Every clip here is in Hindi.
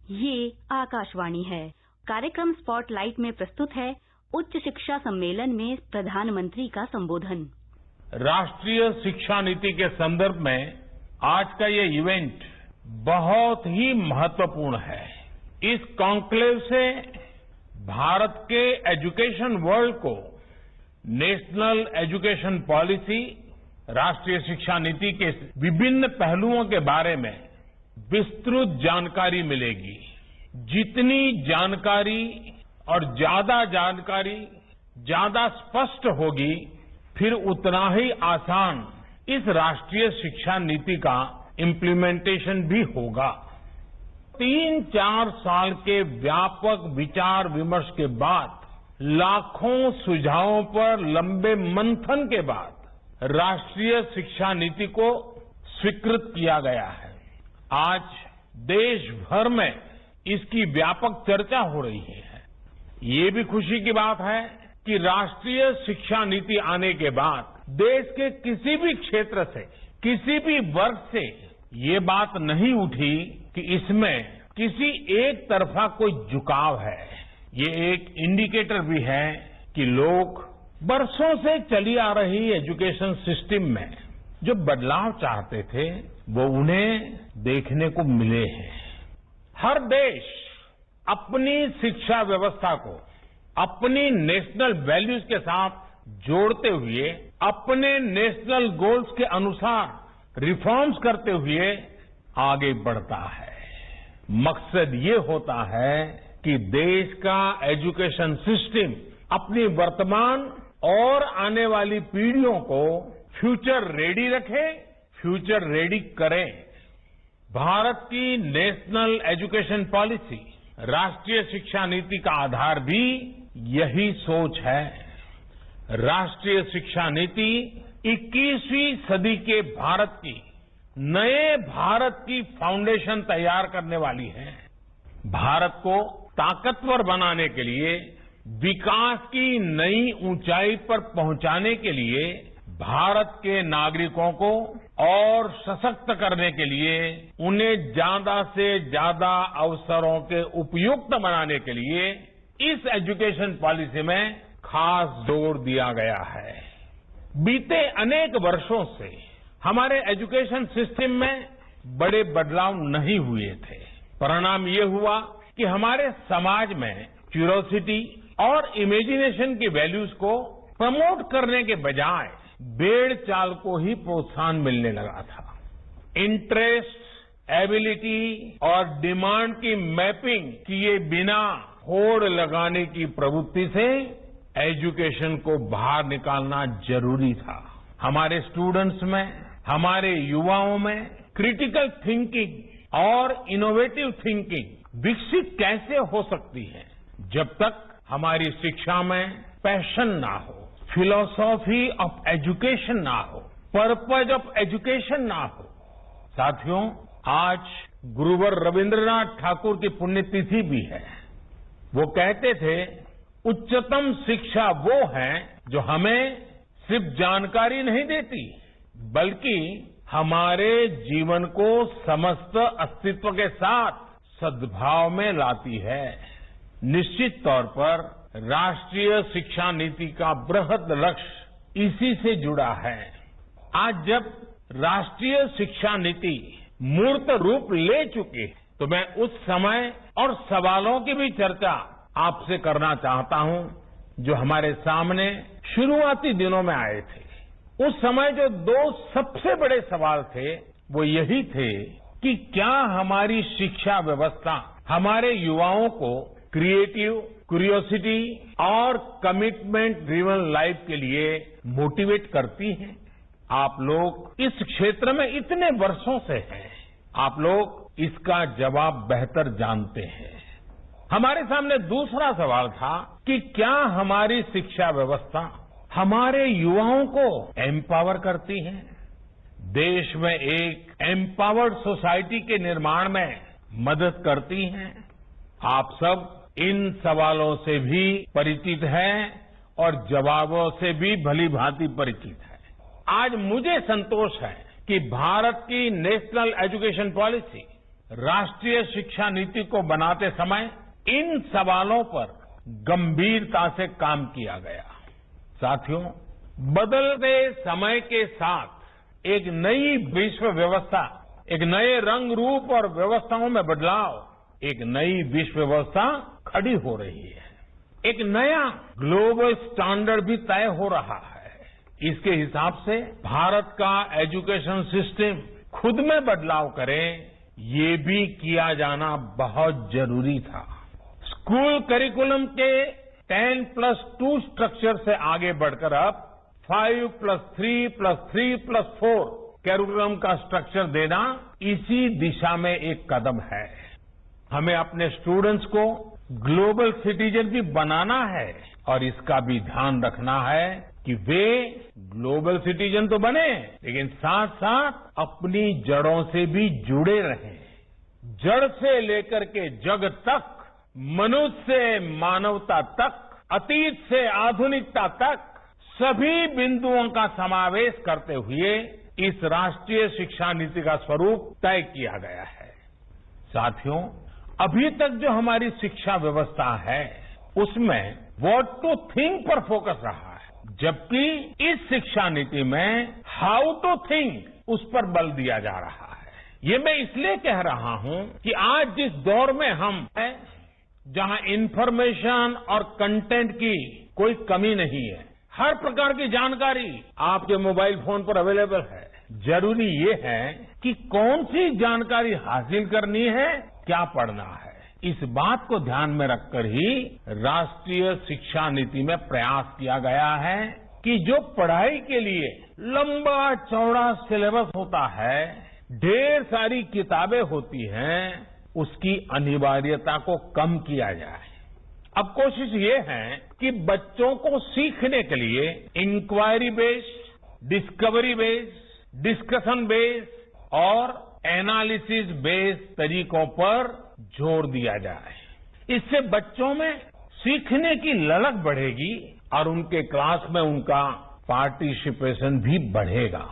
ये आकाशवाणी है। कार्यक्रम स्पॉटलाइट में प्रस्तुत है उच्च शिक्षा सम्मेलन में प्रधानमंत्री का संबोधन। राष्ट्रीय शिक्षा नीति के संदर्भ में आज का ये इवेंट बहुत ही महत्वपूर्ण है। इस कॉन्क्लेव से भारत के एजुकेशन वर्ल्ड को नेशनल एजुकेशन पॉलिसी, राष्ट्रीय शिक्षा नीति के विभिन्न पहलुओं के बारे में विस्तृत जानकारी मिलेगी। जितनी जानकारी और ज्यादा जानकारी ज्यादा स्पष्ट होगी, फिर उतना ही आसान इस राष्ट्रीय शिक्षा नीति का इम्प्लीमेंटेशन भी होगा। 3-4 साल के व्यापक विचार विमर्श के बाद, लाखों सुझावों पर लंबे मंथन के बाद राष्ट्रीय शिक्षा नीति को स्वीकृत किया गया है। आज देश भर में इसकी व्यापक चर्चा हो रही है। ये भी खुशी की बात है कि राष्ट्रीय शिक्षा नीति आने के बाद देश के किसी भी क्षेत्र से, किसी भी वर्ग से ये बात नहीं उठी कि इसमें किसी एक तरफा कोई झुकाव है। ये एक इंडिकेटर भी है कि लोग बरसों से चली आ रही एजुकेशन सिस्टम में जो बदलाव चाहते थे, वो उन्हें देखने को मिले हैं। हर देश अपनी शिक्षा व्यवस्था को अपनी नेशनल वैल्यूज के साथ जोड़ते हुए, अपने नेशनल गोल्स के अनुसार रिफॉर्म्स करते हुए आगे बढ़ता है। मकसद ये होता है कि देश का एजुकेशन सिस्टम अपनी वर्तमान और आने वाली पीढ़ियों को फ्यूचर रेडी रखे, फ्यूचर रेडी करे। भारत की नेशनल एजुकेशन पॉलिसी, राष्ट्रीय शिक्षा नीति का आधार भी यही सोच है। राष्ट्रीय शिक्षा नीति 21वीं सदी के भारत की, नए भारत की फाउंडेशन तैयार करने वाली है। भारत को ताकतवर बनाने के लिए, विकास की नई ऊंचाई पर पहुंचाने के लिए, भारत के नागरिकों को और सशक्त करने के लिए, उन्हें ज्यादा से ज्यादा अवसरों के उपयुक्त बनाने के लिए इस एजुकेशन पॉलिसी में खास जोर दिया गया है। बीते अनेक वर्षों से हमारे एजुकेशन सिस्टम में बड़े बदलाव नहीं हुए थे। परिणाम ये हुआ कि हमारे समाज में क्यूरियोसिटी और इमेजिनेशन की वैल्यूज को प्रमोट करने के बजाय भेड़ चाल को ही प्रोत्साहन मिलने लगा था। इंटरेस्ट, एबिलिटी और डिमांड की मैपिंग किए बिना होड़ लगाने की प्रवृत्ति से एजुकेशन को बाहर निकालना जरूरी था। हमारे स्टूडेंट्स में, हमारे युवाओं में क्रिटिकल थिंकिंग और इनोवेटिव थिंकिंग विकसित कैसे हो सकती है, जब तक हमारी शिक्षा में पैशन ना हो, फिलॉसफी ऑफ एजुकेशन ना हो, पर्पज ऑफ एजुकेशन ना हो। साथियों, आज गुरुवर रविंद्रनाथ ठाकुर की पुण्यतिथि भी है। वो कहते थे, उच्चतम शिक्षा वो है जो हमें सिर्फ जानकारी नहीं देती, बल्कि हमारे जीवन को समस्त अस्तित्व के साथ सद्भाव में लाती है। निश्चित तौर पर राष्ट्रीय शिक्षा नीति का बृहद लक्ष्य इसी से जुड़ा है। आज जब राष्ट्रीय शिक्षा नीति मूर्त रूप ले चुकी है, तो मैं उस समय और सवालों की भी चर्चा आपसे करना चाहता हूं जो हमारे सामने शुरुआती दिनों में आए थे। उस समय जो 2 सबसे बड़े सवाल थे, वो यही थे कि क्या हमारी शिक्षा व्यवस्था हमारे युवाओं को क्रिएटिव, क्यूरियोसिटी और कमिटमेंट ड्रिवन लाइफ के लिए मोटिवेट करती है। आप लोग इस क्षेत्र में इतने वर्षों से हैं, आप लोग इसका जवाब बेहतर जानते हैं। हमारे सामने दूसरा सवाल था कि क्या हमारी शिक्षा व्यवस्था हमारे युवाओं को एम्पावर करती है, देश में एक एम्पावर्ड सोसाइटी के निर्माण में मदद करती है। आप सब इन सवालों से भी परिचित हैं और जवाबों से भी भली भांति परिचित है। आज मुझे संतोष है कि भारत की नेशनल एजुकेशन पॉलिसी राष्ट्रीय शिक्षा नीति को बनाते समय इन सवालों पर गंभीरता से काम किया गया। साथियों, बदलते समय के साथ एक नई विश्व व्यवस्था, एक नए रंग रूप और व्यवस्थाओं में बदलाव, एक नई विश्व व्यवस्था खड़ी हो रही है। एक नया ग्लोबल स्टैंडर्ड भी तय हो रहा है। इसके हिसाब से भारत का एजुकेशन सिस्टम खुद में बदलाव करे, ये भी किया जाना बहुत जरूरी था। स्कूल करिकुलम के 10+2 स्ट्रक्चर से आगे बढ़कर अब 5+3+3+4 करिकुलम का स्ट्रक्चर देना इसी दिशा में एक कदम है। हमें अपने स्टूडेंट्स को ग्लोबल सिटीजन भी बनाना है और इसका भी ध्यान रखना है कि वे ग्लोबल सिटीजन तो बने, लेकिन साथ साथ अपनी जड़ों से भी जुड़े रहें। जड़ से लेकर के जग तक, मनुष्य से मानवता तक, अतीत से आधुनिकता तक सभी बिंदुओं का समावेश करते हुए इस राष्ट्रीय शिक्षा नीति का स्वरूप तय किया गया है। साथियों, अभी तक जो हमारी शिक्षा व्यवस्था है उसमें व्हाट टू थिंक पर फोकस रहा है, जबकि इस शिक्षा नीति में हाउ टू थिंक उस पर बल दिया जा रहा है। ये मैं इसलिए कह रहा हूं कि आज जिस दौर में हम हैं, जहां इंफॉर्मेशन और कंटेंट की कोई कमी नहीं है, हर प्रकार की जानकारी आपके मोबाइल फोन पर अवेलेबल है। जरूरी ये है कि कौन सी जानकारी हासिल करनी है, क्या पढ़ना है। इस बात को ध्यान में रखकर ही राष्ट्रीय शिक्षा नीति में प्रयास किया गया है कि जो पढ़ाई के लिए लंबा चौड़ा सिलेबस होता है, ढेर सारी किताबें होती हैं, उसकी अनिवार्यता को कम किया जाए। अब कोशिश ये है कि बच्चों को सीखने के लिए inquiry based, discovery based, discussion based और एनालिसिस बेस्ड तरीकों पर जोर दिया जाए। इससे बच्चों में सीखने की ललक बढ़ेगी और उनके क्लास में उनका पार्टिसिपेशन भी बढ़ेगा।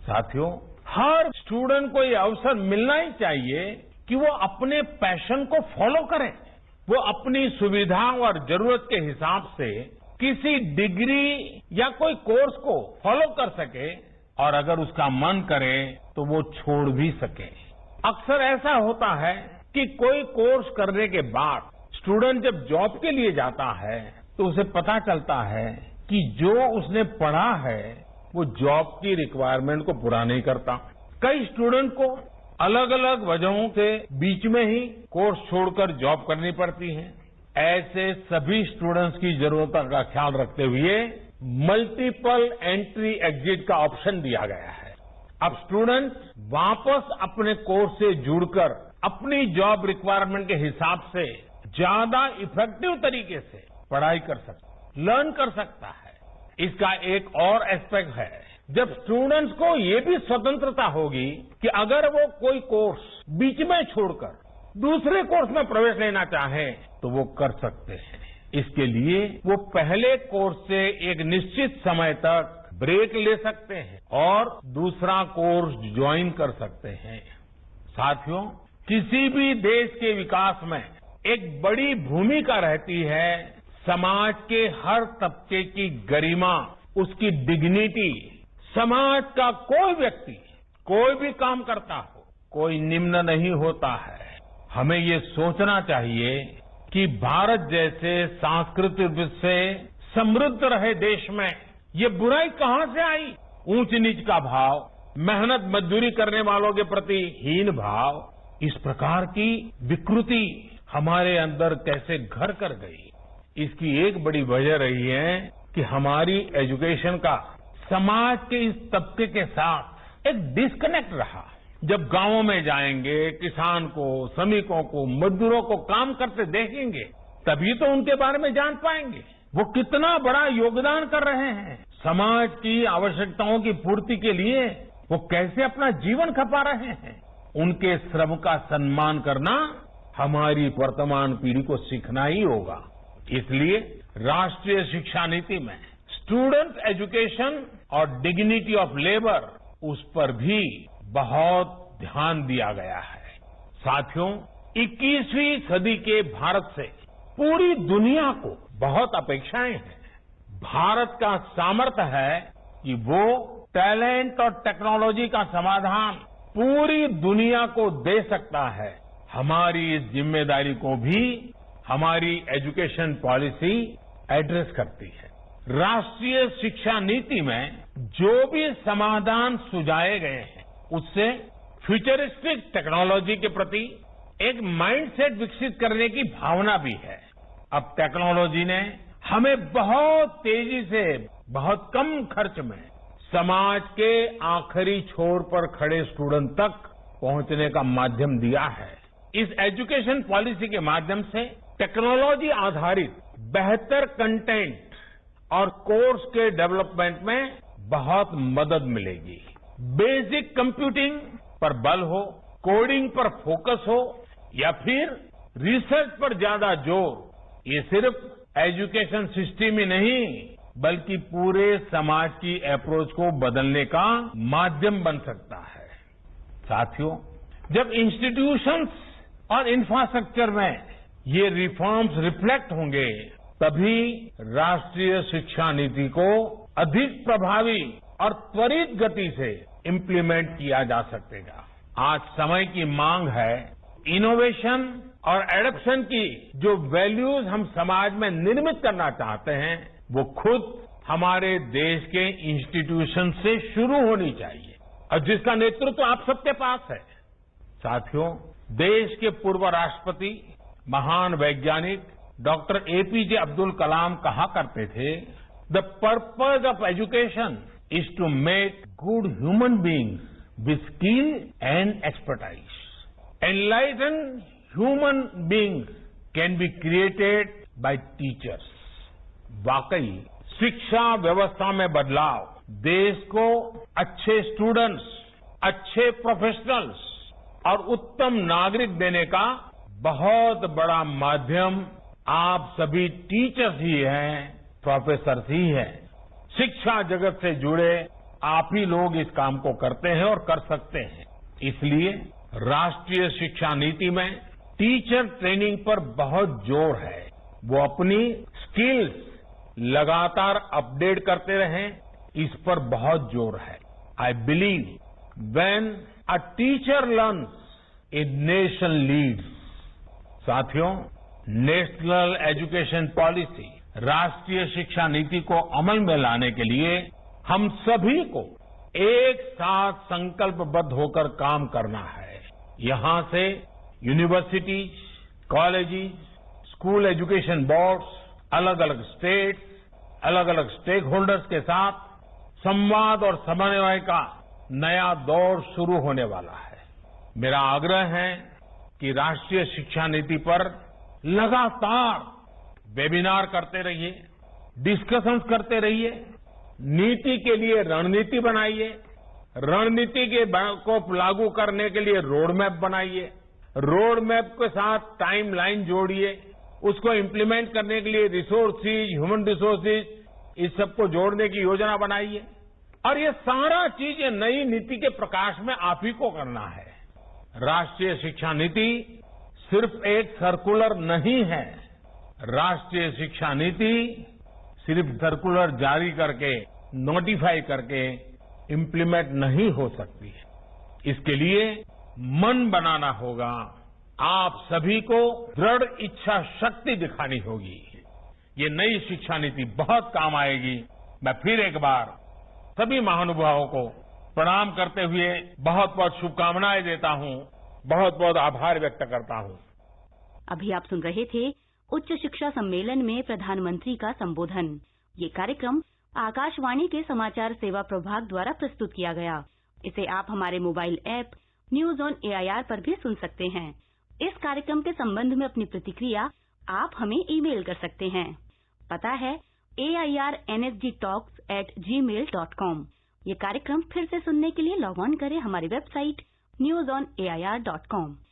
साथियों, हर स्टूडेंट को ये अवसर मिलना ही चाहिए कि वो अपने पैशन को फॉलो करे। वो अपनी सुविधा और जरूरत के हिसाब से किसी डिग्री या कोई कोर्स को फॉलो कर सके और अगर उसका मन करे तो वो छोड़ भी सके। अक्सर ऐसा होता है कि कोई कोर्स करने के बाद स्टूडेंट जब जॉब के लिए जाता है तो उसे पता चलता है कि जो उसने पढ़ा है वो जॉब की रिक्वायरमेंट को पूरा नहीं करता। कई स्टूडेंट को अलग अलग वजहों से बीच में ही कोर्स छोड़कर जॉब करनी पड़ती है। ऐसे सभी स्टूडेंट्स की जरूरतों का ख्याल रखते हुए मल्टीपल एंट्री एग्जिट का ऑप्शन दिया गया है। अब स्टूडेंट वापस अपने कोर्स से जुड़कर अपनी जॉब रिक्वायरमेंट के हिसाब से ज्यादा इफेक्टिव तरीके से पढ़ाई कर सकता, लर्न कर सकता है। इसका एक और एस्पेक्ट है, जब स्टूडेंट्स को ये भी स्वतंत्रता होगी कि अगर वो कोई कोर्स बीच में छोड़कर दूसरे कोर्स में प्रवेश लेना चाहे तो वो कर सकते हैं। इसके लिए वो पहले कोर्स से एक निश्चित समय तक ब्रेक ले सकते हैं और दूसरा कोर्स ज्वाइन कर सकते हैं। साथियों, किसी भी देश के विकास में एक बड़ी भूमिका रहती है समाज के हर तबके की गरिमा, उसकी डिग्निटी। समाज का कोई व्यक्ति कोई भी काम करता हो, कोई निम्न नहीं होता है। हमें ये सोचना चाहिए कि भारत जैसे सांस्कृतिक से समृद्ध रहे देश में ये बुराई कहां से आई? ऊंच नीच का भाव, मेहनत मजदूरी करने वालों के प्रति हीन भाव, इस प्रकार की विकृति हमारे अंदर कैसे घर कर गई? इसकी एक बड़ी वजह रही है कि हमारी एजुकेशन का समाज के इस तबके के साथ एक डिस्कनेक्ट रहा। जब गांवों में जाएंगे, किसान को, श्रमिकों को, मजदूरों को काम करते देखेंगे, तभी तो उनके बारे में जान पाएंगे वो कितना बड़ा योगदान कर रहे हैं। समाज की आवश्यकताओं की पूर्ति के लिए वो कैसे अपना जीवन खपा रहे हैं। उनके श्रम का सम्मान करना हमारी वर्तमान पीढ़ी को सीखना ही होगा। इसलिए राष्ट्रीय शिक्षा नीति में स्टूडेंट एजुकेशन और डिग्निटी ऑफ लेबर, उस पर भी बहुत ध्यान दिया गया है। साथियों, 21वीं सदी के भारत से पूरी दुनिया को बहुत अपेक्षाएं हैं। भारत का सामर्थ्य है कि वो टैलेंट और टेक्नोलॉजी का समाधान पूरी दुनिया को दे सकता है। हमारी इस जिम्मेदारी को भी हमारी एजुकेशन पॉलिसी एड्रेस करती है। राष्ट्रीय शिक्षा नीति में जो भी समाधान सुझाए गए हैं उससे फ्यूचरिस्टिक टेक्नोलॉजी के प्रति एक माइंडसेट विकसित करने की भावना भी है। अब टेक्नोलॉजी ने हमें बहुत तेजी से, बहुत कम खर्च में समाज के आखिरी छोर पर खड़े स्टूडेंट तक पहुंचने का माध्यम दिया है। इस एजुकेशन पॉलिसी के माध्यम से टेक्नोलॉजी आधारित बेहतर कंटेंट और कोर्स के डेवलपमेंट में बहुत मदद मिलेगी। बेसिक कंप्यूटिंग पर बल हो, कोडिंग पर फोकस हो या फिर रिसर्च पर ज्यादा जोर, ये सिर्फ एजुकेशन सिस्टम ही नहीं बल्कि पूरे समाज की अप्रोच को बदलने का माध्यम बन सकता है। साथियों, जब इंस्टीट्यूशंस और इंफ्रास्ट्रक्चर में ये रिफॉर्म्स रिफ्लेक्ट होंगे तभी राष्ट्रीय शिक्षा नीति को अधिक प्रभावी और त्वरित गति से इम्प्लीमेंट किया जा सकेगा। आज समय की मांग है इनोवेशन और एडॉप्शन की जो वैल्यूज हम समाज में निर्मित करना चाहते हैं वो खुद हमारे देश के इंस्टीट्यूशन से शुरू होनी चाहिए और जिसका नेतृत्व आप सबके पास है। साथियों, देश के पूर्व राष्ट्रपति महान वैज्ञानिक डॉक्टर एपीजे अब्दुल कलाम कहा करते थे, the purpose of education is to make good human beings with skill and expertise. Enlighten human beings can be created by teachers. वाकई शिक्षा व्यवस्था में बदलाव देश को अच्छे स्टूडेंट्स, अच्छे प्रोफेशनल्स और उत्तम नागरिक देने का बहुत बड़ा माध्यम आप सभी टीचर्स ही हैं, प्रोफेसर्स ही हैं। शिक्षा जगत से जुड़े आप ही लोग इस काम को करते हैं और कर सकते हैं। इसलिए राष्ट्रीय शिक्षा नीति में टीचर ट्रेनिंग पर बहुत जोर है। वो अपनी स्किल्स लगातार अपडेट करते रहें, इस पर बहुत जोर है। I believe when a teacher learns a nation leads. साथियों, नेशनल एजुकेशन पॉलिसी, राष्ट्रीय शिक्षा नीति को अमल में लाने के लिए हम सभी को एक साथ संकल्पबद्ध होकर काम करना है। यहां से universities, colleges, school education boards, अलग अलग स्टेट्स, अलग अलग स्टेक होल्डर्स के साथ संवाद और समन्वय का नया दौर शुरू होने वाला है। मेरा आग्रह है कि राष्ट्रीय शिक्षा नीति पर लगातार वेबिनार करते रहिए, डिस्कशंस करते रहिए, नीति के लिए रणनीति बनाइए, रणनीति को लागू करने के लिए रोड मैप बनाइए, रोड मैप के साथ टाइमलाइन जोड़िए, उसको इम्प्लीमेंट करने के लिए रिसोर्सेज, ह्यूमन रिसोर्सेज, इस सबको जोड़ने की योजना बनाइए। और ये सारा चीज ये नई नीति के प्रकाश में आप ही को करना है। राष्ट्रीय शिक्षा नीति सिर्फ एक सर्कुलर नहीं है। राष्ट्रीय शिक्षा नीति सिर्फ सर्कुलर जारी करके, नोटिफाई करके इम्प्लीमेंट नहीं हो सकती है। इसके लिए मन बनाना होगा, आप सभी को दृढ़ इच्छा शक्ति दिखानी होगी। ये नई शिक्षा नीति बहुत काम आएगी। मैं फिर एक बार सभी महानुभावों को प्रणाम करते हुए बहुत बहुत शुभकामनाएं देता हूं, बहुत बहुत आभार व्यक्त करता हूं। अभी आप सुन रहे थे उच्च शिक्षा सम्मेलन में प्रधानमंत्री का संबोधन। ये कार्यक्रम आकाशवाणी के समाचार सेवा प्रभाग द्वारा प्रस्तुत किया गया। इसे आप हमारे mobile app news on AIR पर भी सुन सकते हैं। इस कार्यक्रम के संबंध में अपनी प्रतिक्रिया आप हमें ईमेल कर सकते हैं। पता है airnsgtalks@gmail.com। ये कार्यक्रम फिर से सुनने के लिए लॉग ऑन करें हमारी वेबसाइट newsonair.com।